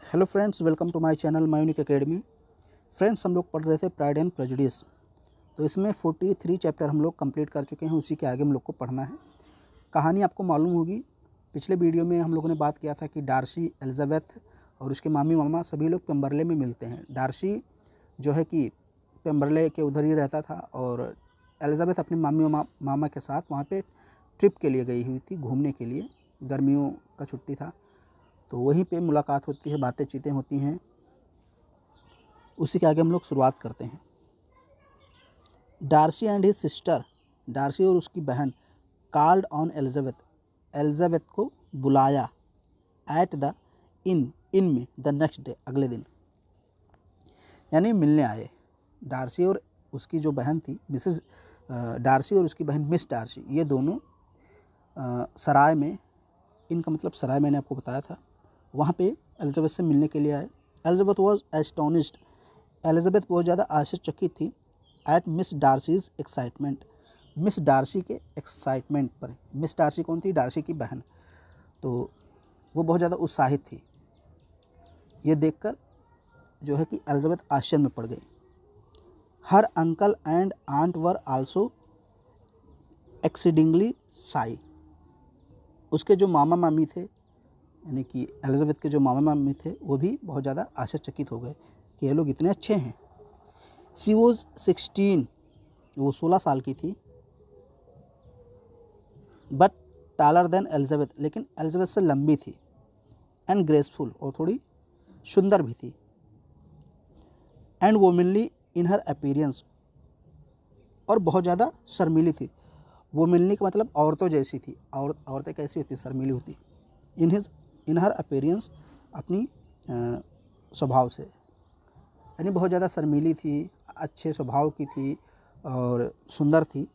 Hello friends, welcome to my channel my unique academy. Friends, हम लोग पढ़ रहे थे प्राइड एंड प्रेजुडिस। तो इसमें 43 चैप्टर हम लोग कंप्लीट कर चुके हैं। उसी के आगे हम लोग को पढ़ना है। कहानी आपको मालूम होगी, पिछले वीडियो में हम लोगों ने बात किया था कि डार्सी, एलिजाबेथ और उसके मामी मामा सभी लोग पेम्बरले में मिलते हैं। डार्सी जो है कि पेम्बरले के उधर ही रहता था और एलिजाबेथ अपने मामी मामा के साथ वहाँ पर ट्रिप के लिए गई हुई थी, घूमने के लिए। गर्मियों का छुट्टी था, तो वहीं पे मुलाकात होती है, बातें चीतें होती हैं। उसी के आगे हम लोग शुरुआत करते हैं। Darcy and his sister, Darcy और उसकी बहन, कॉल्ड ऑन एलिजाबेथ, एलिजाबेथ को बुलाया। एट द इन में, द नेक्स्ट डे, अगले दिन, यानी मिलने आए। डार्सी और उसकी जो बहन थी मिसेस डार्सी और उसकी बहन मिस डार्सी, ये दोनों सराय में, इनका मतलब सराय मैंने आपको बताया था, वहाँ पे एलिजाबेथ से मिलने के लिए आए। एलिजाबेथ वॉज एस्टोनिश्ड, एलिजाबेथ बहुत ज़्यादा आश्चर्यचकित थी। At Miss Darcy's excitement, Miss Darcy के एक्साइटमेंट पर। मिस डार्सी कौन थी? डार्सी की बहन। तो वो बहुत ज़्यादा उत्साहित थी। ये देखकर जो है कि एलिजाबेथ आश्चर्य में पड़ गई। Her uncle and aunt were also exceedingly shy, उसके जो मामा मामी थे, यानी कि एलिजाबेथ के जो मामा मामी थे, वो भी बहुत ज़्यादा आश्चर्यचकित हो गए कि ये लोग इतने अच्छे हैं। शी वॉज 16, वो 16 साल की थी। बट टालर देन एलिजाबेथ, लेकिन एलिजाबेथ से लंबी थी। एंड ग्रेसफुल, और थोड़ी सुंदर भी थी। एंड वोमेनली इन हर अपीयरेंस, और बहुत ज़्यादा शर्मीली थी। वोमेनली का मतलब औरतों जैसी थी। औरतें कैसी होती? शर्मीली होती। इन हर अपीयरेंस, अपनी स्वभाव से, यानी बहुत ज़्यादा शर्मीली थी, अच्छे स्वभाव की थी और सुंदर थी।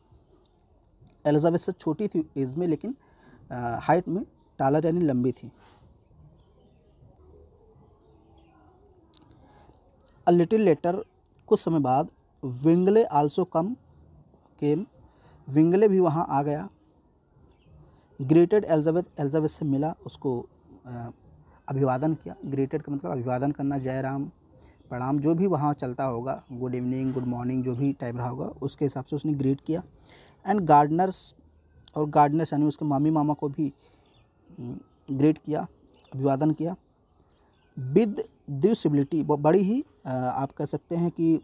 एलिजाबेथ से छोटी थी एज में, लेकिन हाइट में टालर यानी लंबी थी। अ लिटिल लेटर, कुछ समय बाद, विंगले आल्सो केम, विंगले भी वहाँ आ गया। ग्रेटेड एलिजाबेथ, एलिजाबेथ से मिला, उसको अभिवादन किया। ग्रेटेड का मतलब अभिवादन करना, जय राम, प्रणाम, जो भी वहाँ चलता होगा, गुड इवनिंग, गुड मॉर्निंग, जो भी टाइम रहा होगा उसके हिसाब से उसने ग्रीट किया। एंड गार्डनर्स, और गार्डनर्स यानी उसके मामी मामा को भी ग्रीट किया, अभिवादन किया। विद ड्यूसिबिलिटी, बड़ी ही आप कह सकते हैं कि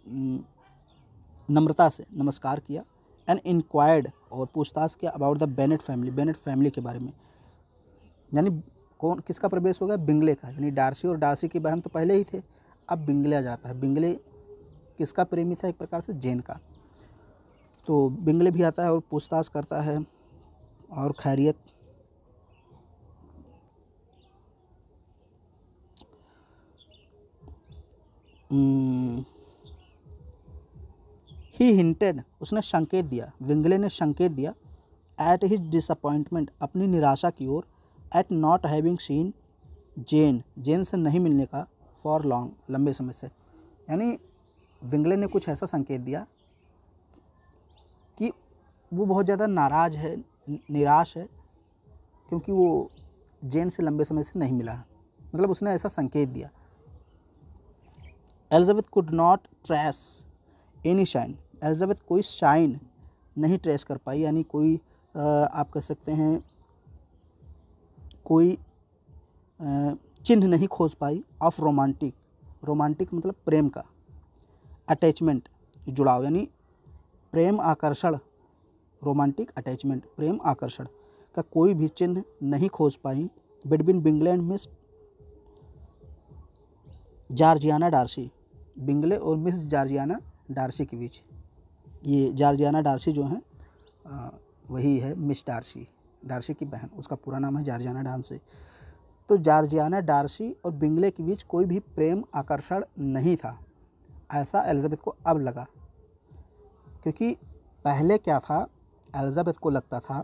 नम्रता से नमस्कार किया। एंड इंक्वायर्ड, और पूछताछ किया, about the Bennett family, Bennett family के बारे में। यानी कौन, किसका प्रवेश हो गया? बिंगले का, यानी डार्सी और डार्सी की बहन तो पहले ही थे, अब बिंगले आ जाता है। बिंगले किसका प्रेमी था? एक प्रकार से जेन का। तो बिंगले भी आता है और पूछताछ करता है और खैरियत। ही हिंटेड, उसने संकेत दिया, बिंगले ने संकेत दिया। एट हिज डिसअपॉइंटमेंट, अपनी निराशा की ओर। एट नॉट हैविंग सीन जेन, जेन से नहीं मिलने का। फॉर लॉन्ग, लंबे समय से। यानी विंगले ने कुछ ऐसा संकेत दिया कि वो बहुत ज़्यादा नाराज़ है, निराश है, क्योंकि वो जेन से लंबे समय से नहीं मिला है। मतलब उसने ऐसा संकेत दिया। Elizabeth could not trace any shine, Elizabeth कोई शाइन नहीं ट्रेस कर पाई, यानी कोई आप कह सकते हैं कोई चिन्ह नहीं खोज पाई। ऑफ रोमांटिक, रोमांटिक मतलब प्रेम का। अटैचमेंट, जुड़ाव, यानी प्रेम आकर्षण। रोमांटिक अटैचमेंट, प्रेम आकर्षण का कोई भी चिन्ह नहीं खोज पाई। Between Bingley and Miss Georgiana Darcy, Bingley और मिस जॉर्जियाना डार्सी के बीच। ये जॉर्जियाना डार्सी जो हैं वही है मिस डार्सी, डार्सी की बहन, उसका पूरा नाम है जॉर्जियाना डार्सी। तो जॉर्जियाना डार्सी और बिंगले के बीच कोई भी प्रेम आकर्षण नहीं था, ऐसा एलिजाबेथ को अब लगा। क्योंकि पहले क्या था, एलिजाबेथ को लगता था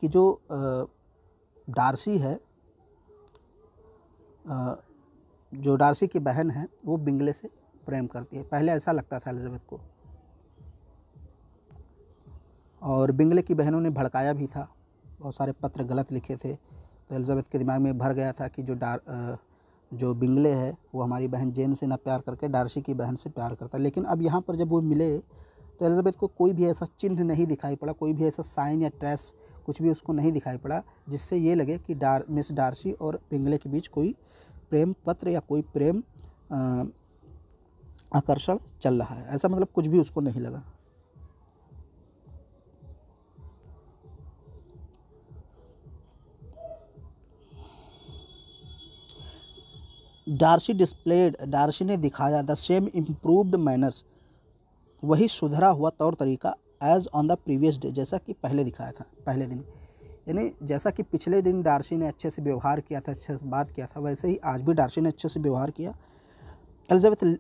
कि जो डार्सी है, जो डार्सी की बहन है, वो बिंगले से प्रेम करती है। पहले ऐसा लगता था एलिजाबेथ को, और बिंगले की बहनों ने भड़काया भी था, बहुत सारे पत्र गलत लिखे थे। तो एलिजाबेथ के दिमाग में भर गया था कि जो जो बिंगले है वो हमारी बहन जेन से ना प्यार करके डार्सी की बहन से प्यार करता है। लेकिन अब यहाँ पर जब वो मिले तो एलिजाबेथ को कोई भी ऐसा चिन्ह नहीं दिखाई पड़ा, कोई भी ऐसा साइन या ट्रेस कुछ भी उसको नहीं दिखाई पड़ा जिससे ये लगे कि मिस डार्सी और बिंगले के बीच कोई प्रेम पत्र या कोई प्रेम आकर्षण चल रहा है। ऐसा मतलब कुछ भी उसको नहीं लगा। डार्सी ने दिखाया द सेम इम्प्रूव्ड मैनर्स, वही सुधरा हुआ तौर तरीका as on the previous day, जैसा कि पहले दिखाया था पहले दिन। यानी जैसा कि पिछले दिन डार्सी ने अच्छे से व्यवहार किया था, अच्छे से बात किया था, वैसे ही आज भी डार्सी ने अच्छे से व्यवहार किया। एलिजाबेथ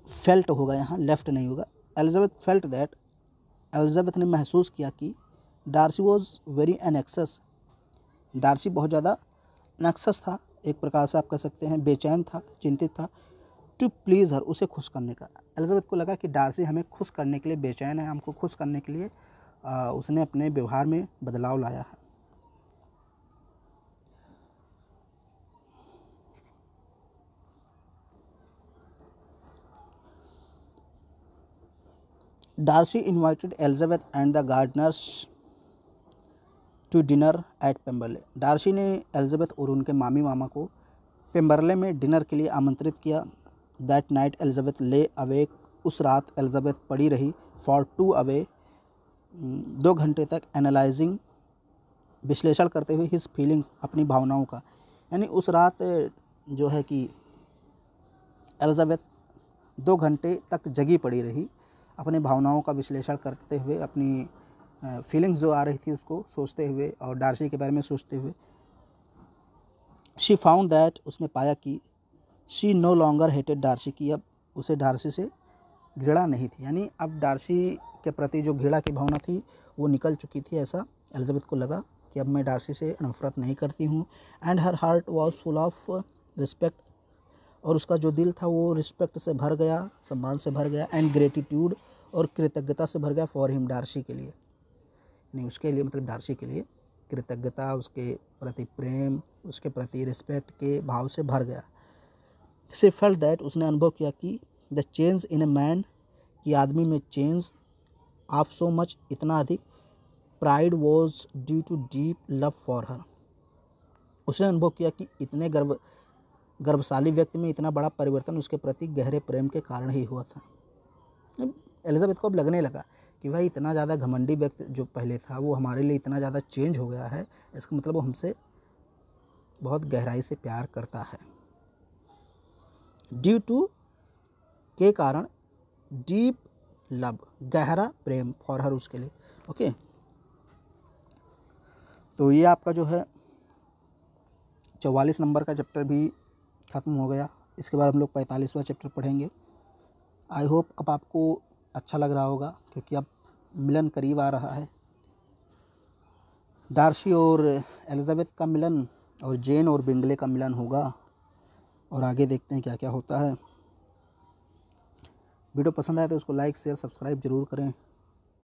फेल्ट होगा यहाँ, लेफ्ट नहीं होगा। एलिजाबेथ फेल्ट दैट, एलिजाबेथ ने महसूस किया कि डार्सी वॉज वेरी एनेक्सस, डार्सी बहुत ज़्यादा एनेक्सस था, एक प्रकार से आप कह सकते हैं बेचैन था, चिंतित था, टू प्लीज़ हर, उसे खुश करने का। एलिजाबेथ को लगा कि डार्सी हमें खुश करने के लिए बेचैन है, हमको खुश करने के लिए उसने अपने व्यवहार में बदलाव लाया है। Darcy invited Elizabeth and the Gardiners to dinner at Pemberley, Darcy ने एलिजाबेथ और उनके मामी मामा को पेम्बरले में डिनर के लिए आमंत्रित किया। दैट नाइट एलिजाबेथ ले अवेक, उस रात एलिजाबेथ पड़ी रही फॉर 2 अवे, 2 घंटे तक, एनालाइजिंग, विश्लेषण करते हुए, हिज फीलिंग्स, अपनी भावनाओं का। यानी उस रात जो है कि एलिजाबेथ 2 घंटे तक जगी पड़ी रही, अपने भावनाओं का विश्लेषण करते हुए, अपनी फीलिंग्स जो आ रही थी उसको सोचते हुए और डार्सी के बारे में सोचते हुए। शी फाउंड दैट, उसने पाया कि she no longer hated Darcy, की अब उसे डार्सी से घृणा नहीं थी। यानी अब डार्सी के प्रति जो घृणा की भावना थी वो निकल चुकी थी, ऐसा एलिजाबेथ को लगा कि अब मैं डार्सी से नफरत नहीं करती हूँ। And her heart was full of respect, और उसका जो दिल था वो रिस्पेक्ट से भर गया, सम्मान से भर गया, एंड ग्रेटिट्यूड, और कृतज्ञता से भर गया, फॉर हिम, डार्सी के लिए, नहीं उसके लिए मतलब डार्सी के लिए कृतज्ञता, उसके प्रति प्रेम, उसके प्रति रिस्पेक्ट के भाव से भर गया। शी फेल्ट दैट, उसने अनुभव किया कि the change in a man, कि आदमी में चेंज, ऑफ सो मच, इतना अधिक, pride was due to deep love for her, उसने अनुभव किया कि इतने गर्भशाली व्यक्ति में इतना बड़ा परिवर्तन उसके प्रति गहरे प्रेम के कारण ही हुआ था। एलिजाबेथ को अब लगने लगा कि भाई इतना ज़्यादा घमंडी व्यक्ति जो पहले था वो हमारे लिए इतना ज़्यादा चेंज हो गया है, इसका मतलब वो हमसे बहुत गहराई से प्यार करता है। ड्यू टू के कारण, डीप लव, गहरा प्रेम, फॉर हर, उसके लिए। ओके, तो ये आपका जो है 44 नंबर का चैप्टर भी ख़त्म हो गया। इसके बाद हम लोग 45वां चैप्टर पढ़ेंगे। आई होप अब आपको अच्छा लग रहा होगा क्योंकि अब मिलन करीब आ रहा है। डार्सी और एलिजाबेथ का मिलन और जेन और बिंगले का मिलन होगा, और आगे देखते हैं क्या क्या होता है। वीडियो पसंद आए तो उसको लाइक शेयर सब्सक्राइब ज़रूर करें।